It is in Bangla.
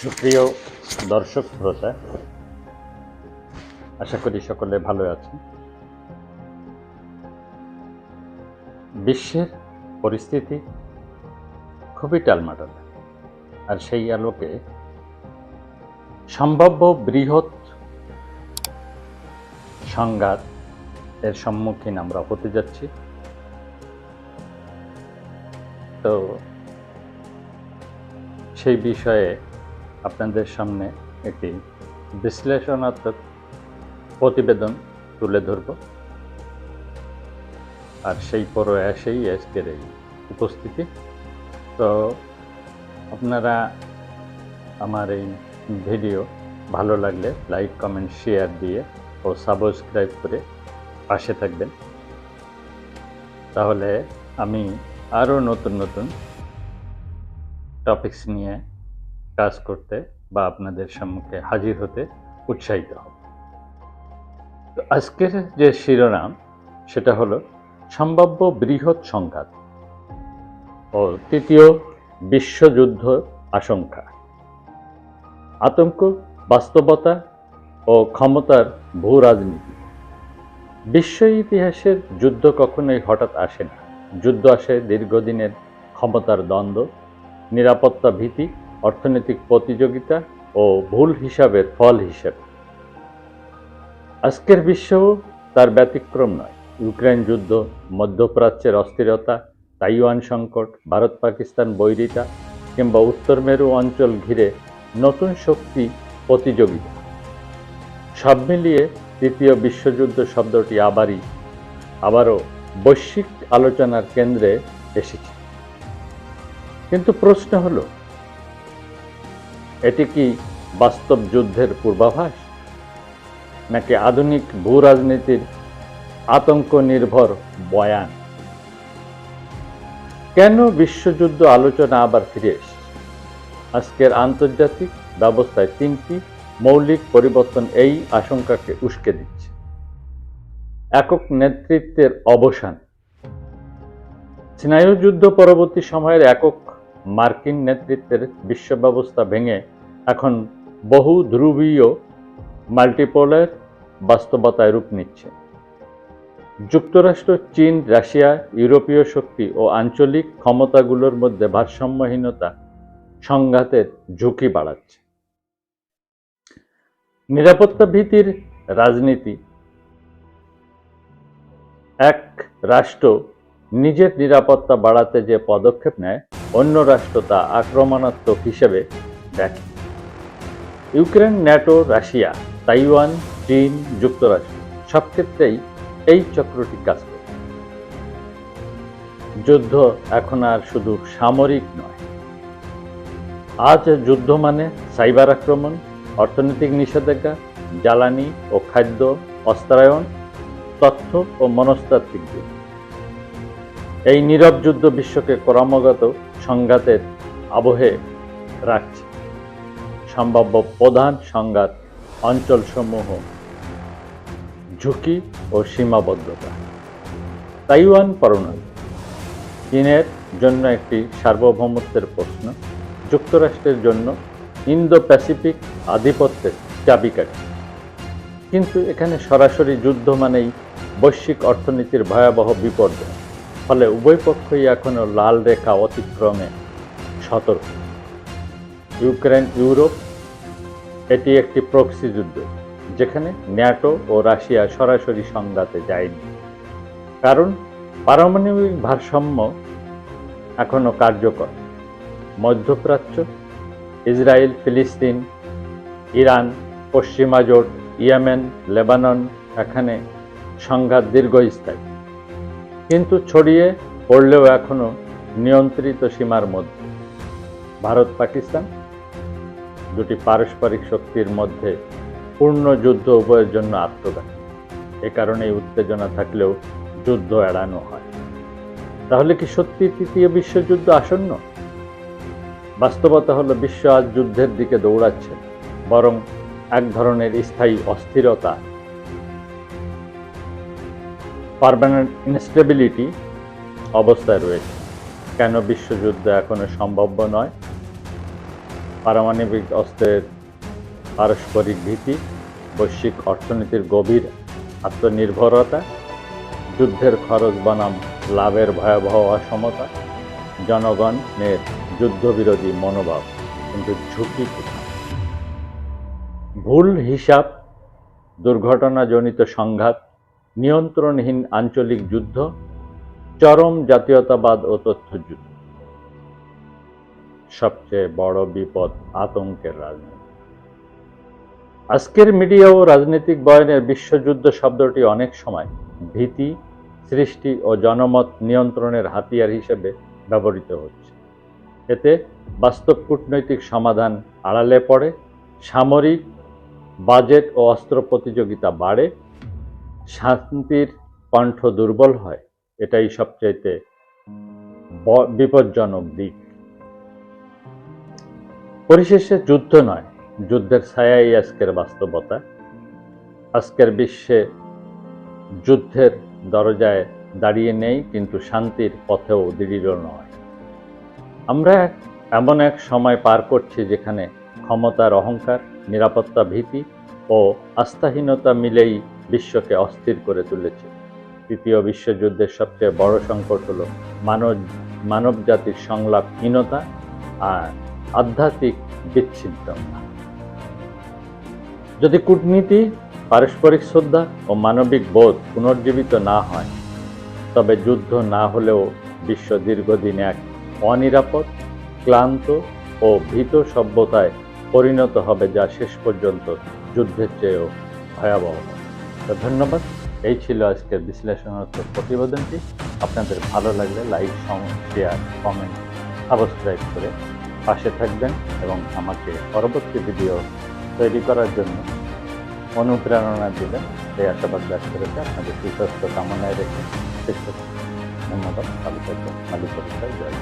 সুপ্রিয় দর্শক শ্রোতা, আশা করি সকলে ভালো আছেন। বিশ্বের পরিস্থিতি খুবই টালমাটাল, আর সেই আলোকে সম্ভাব্য বৃহৎ সংঘাত এর সম্মুখীন আমরা হতে যাচ্ছি। তো সেই বিষয়ে আপনাদের সামনে একটি বিশ্লেষণাত্মক প্রতিবেদন তুলে ধরব, আর সেই প্রয়াসেই আজকের এই উপস্থিতি। তো আপনারা আমার এই ভিডিও ভালো লাগলে লাইক, কমেন্ট, শেয়ার দিয়ে ও সাবস্ক্রাইব করে পাশে থাকবেন, তাহলে আমি আরও নতুন নতুন টপিকস নিয়ে কাজ করতে বা আপনাদের সম্মুখে হাজির হতে উৎসাহিত হব। তো আজকের যে শিরোনাম সেটা হলো সম্ভাব্য বৃহৎ সংঘাত ও তৃতীয় বিশ্বযুদ্ধ আশঙ্কা, আতঙ্ক, বাস্তবতা ও ক্ষমতার ভূ রাজনীতি। বিশ্ব ইতিহাসের যুদ্ধ কখনোই হঠাৎ আসে না। যুদ্ধ আসে দীর্ঘদিনের ক্ষমতার দ্বন্দ্ব, নিরাপত্তা ভীতি, অর্থনৈতিক প্রতিযোগিতা ও ভুল হিসাবের ফল হিসেবে। আজকের বিশ্বও তার ব্যতিক্রম নয়। ইউক্রেন যুদ্ধ, মধ্যপ্রাচ্যের অস্থিরতা, তাইওয়ান সংকট, ভারত পাকিস্তান বৈরিতা কিংবা উত্তর মেরু অঞ্চল ঘিরে নতুন শক্তি প্রতিযোগিতা, সব মিলিয়ে তৃতীয় বিশ্বযুদ্ধ শব্দটি আবারও বৈশ্বিক আলোচনার কেন্দ্রে এসেছে। কিন্তু প্রশ্ন হলো, এটি কি বাস্তব যুদ্ধের পূর্বাভাস, নাকি আধুনিক ভূ রাজনীতির আতঙ্ক নির্ভর বয়ান? কেন বিশ্বযুদ্ধ আলোচনা আবার ফিরে এসেছে? আজকের আন্তর্জাতিক ব্যবস্থায় তিনটি মৌলিক পরিবর্তন এই আশঙ্কাকে উস্কে দিচ্ছে। একক নেতৃত্বের অবসান। স্নায়ুযুদ্ধ পরবর্তী সময়ের একক মার্কিন নেতৃত্বের বিশ্ব ব্যবস্থা ভেঙে এখন বহু ধ্রুবীয় মাল্টিপোলার বাস্তবতায় রূপ নিচ্ছে। যুক্তরাষ্ট্র, চীন, রাশিয়া, ইউরোপীয় শক্তি ও আঞ্চলিক ক্ষমতাগুলোর মধ্যে ভারসাম্যহীনতা সংঘাতের ঝুঁকি বাড়াচ্ছে। নিরাপত্তা ভীতির রাজনীতি। এক রাষ্ট্র নিজের নিরাপত্তা বাড়াতে যে পদক্ষেপ নেয়, অন্য রাষ্ট্র তা আক্রমণাত্মক হিসেবে দেখে। ইউক্রেন, ন্যাটো, রাশিয়া, তাইওয়ান, চীন, যুক্তরাষ্ট্র সব ক্ষেত্রেই এই চক্রটি কাজ করে। যুদ্ধ এখন আর শুধু সামরিক নয়। আজ যুদ্ধ মানে সাইবার আক্রমণ, অর্থনৈতিক নিষেধাজ্ঞা, জ্বালানি ও খাদ্য অস্ত্রায়ন, তথ্য ও মনস্তাত্ত্বিক যুদ্ধ। এই নীরব যুদ্ধ বিশ্বকে ক্রমাগত সংঘাতের আবহে রাখছে। সম্ভাব্য প্রধান সংঘাত অঞ্চলসমূহ, ঝুঁকি ও সীমাবদ্ধতা। তাইওয়ান পরমাণু, চীনের জন্য একটি সার্বভৌমত্বের প্রশ্ন, যুক্তরাষ্ট্রের জন্য ইন্দো প্যাসিফিক আধিপত্যের চাবিকাঠি। কিন্তু এখানে সরাসরি যুদ্ধ মানেই বৈশ্বিক অর্থনীতির ভয়াবহ বিপর্যয়। ফলে উভয় পক্ষই এখনো লাল রেখা অতিক্রমে সতর্ক। ইউক্রেন, ইউরোপ, এটি একটি প্রক্সি যুদ্ধ, যেখানে ন্যাটো ও রাশিয়া সরাসরি সংঘাতে যায়নি, কারণ পারমাণবিক ভারসাম্য এখনো কার্যকর। মধ্যপ্রাচ্য, ইসরায়েল, ফিলিস্তিন, ইরান, পশ্চিমা জোট, ইয়েমেন, লেবানন, এখানে সংঘাত দীর্ঘস্থায়ী, কিন্তু ছড়িয়ে পড়লেও এখনো নিয়ন্ত্রিত সীমার মধ্যে। ভারত পাকিস্তান, দুটি পারস্পরিক শক্তির মধ্যে পূর্ণ যুদ্ধ উভয়ের জন্য আত্মঘাতী। এ কারণে উত্তেজনা থাকলেও যুদ্ধ এড়ানো হয়। তাহলে কি সত্যি তৃতীয় বিশ্বযুদ্ধ আসন্ন? বাস্তবতা হলো, বিশ্ব আজ যুদ্ধের দিকে দৌড়াচ্ছে, বরং এক ধরনের স্থায়ী অস্থিরতা, পার্মানেন্ট ইনস্টেবিলিটি অবস্থায় রয়েছে। কেন বিশ্বযুদ্ধ এখনো সম্ভাব্য নয়? পারমাণবিক অস্ত্রের পারস্পরিক ভীতি, বৈশ্বিক অর্থনীতির গভীর আত্মনির্ভরতা, যুদ্ধের খরচ বনাম লাভের ভয়াবহ অসমতা, জনগণের যুদ্ধবিরোধী মনোভাব, কিন্তু ঝুঁকি কোথায়? ভুল হিসাব, দুর্ঘটনাজনিত সংঘাত, নিয়ন্ত্রণহীন আঞ্চলিক যুদ্ধ, চরম জাতীয়তাবাদ ও তথ্যযুদ্ধ। সবচেয়ে বড় বিপদ আতঙ্কের রাজনীতি। আজকের মিডিয়া ও রাজনৈতিক বয়ানের বিশ্বযুদ্ধ শব্দটি অনেক সময় ভীতি সৃষ্টি ও জনমত নিয়ন্ত্রণের হাতিয়ার হিসেবে ব্যবহৃত হচ্ছে। এতে বাস্তব কূটনৈতিক সমাধান আড়ালে পড়ে, সামরিক বাজেট ও অস্ত্র প্রতিযোগিতা বাড়ে, শান্তির কণ্ঠ দুর্বল হয়। এটাই সবচাইতে বিপজ্জনক দিক। পরিশেষে যুদ্ধ নয়, যুদ্ধের ছায়াই আজকের বাস্তবতা। আজকের বিশ্বে যুদ্ধের দরজায় দাঁড়িয়ে নেই, কিন্তু শান্তির পথেও দৃঢ় নয়। আমরা এমন এক সময় পার করছি যেখানে ক্ষমতার অহংকার, নিরাপত্তা ভীতি ও আস্থাহীনতা মিলেই বিশ্বকে অস্থির করে তুলেছে। তৃতীয় বিশ্বযুদ্ধের সবচেয়ে বড় সংকট হল মানবজাতির সংলাপহীনতা আর আধ্যাত্মিক বিচ্ছিন্নতা। যদি কূটনীতি, পারস্পরিক শ্রদ্ধা ও মানবিক বোধ পুনর্জীবিত না হয়, তবে যুদ্ধ না হলেও বিশ্ব দীর্ঘদিন এক অনিরাপদ, ক্লান্ত ও ভীত সভ্যতায় পরিণত হবে, যা শেষ পর্যন্ত যুদ্ধের চেয়েও ভয়াবহ। তো ধন্যবাদ। এই ছিল আজকের বিশ্লেষণাত্মক প্রতিবেদনটি। আপনাদের ভালো লাগলে লাইক, শেয়ার, কমেন্ট, সাবস্ক্রাইব করে পাশে থাকবেন এবং আমাকে পরবর্তী ভিডিও তৈরি করার জন্য অনুপ্রেরণা দিবেন, এই আশাবাদ ব্যক্ত রেখে আপনাদের সুস্বাস্থ্য কামনায় রেখে শেষ করছি। ধন্যবাদ। ভালো থাকবেন। মালিক পরিচয় জয়।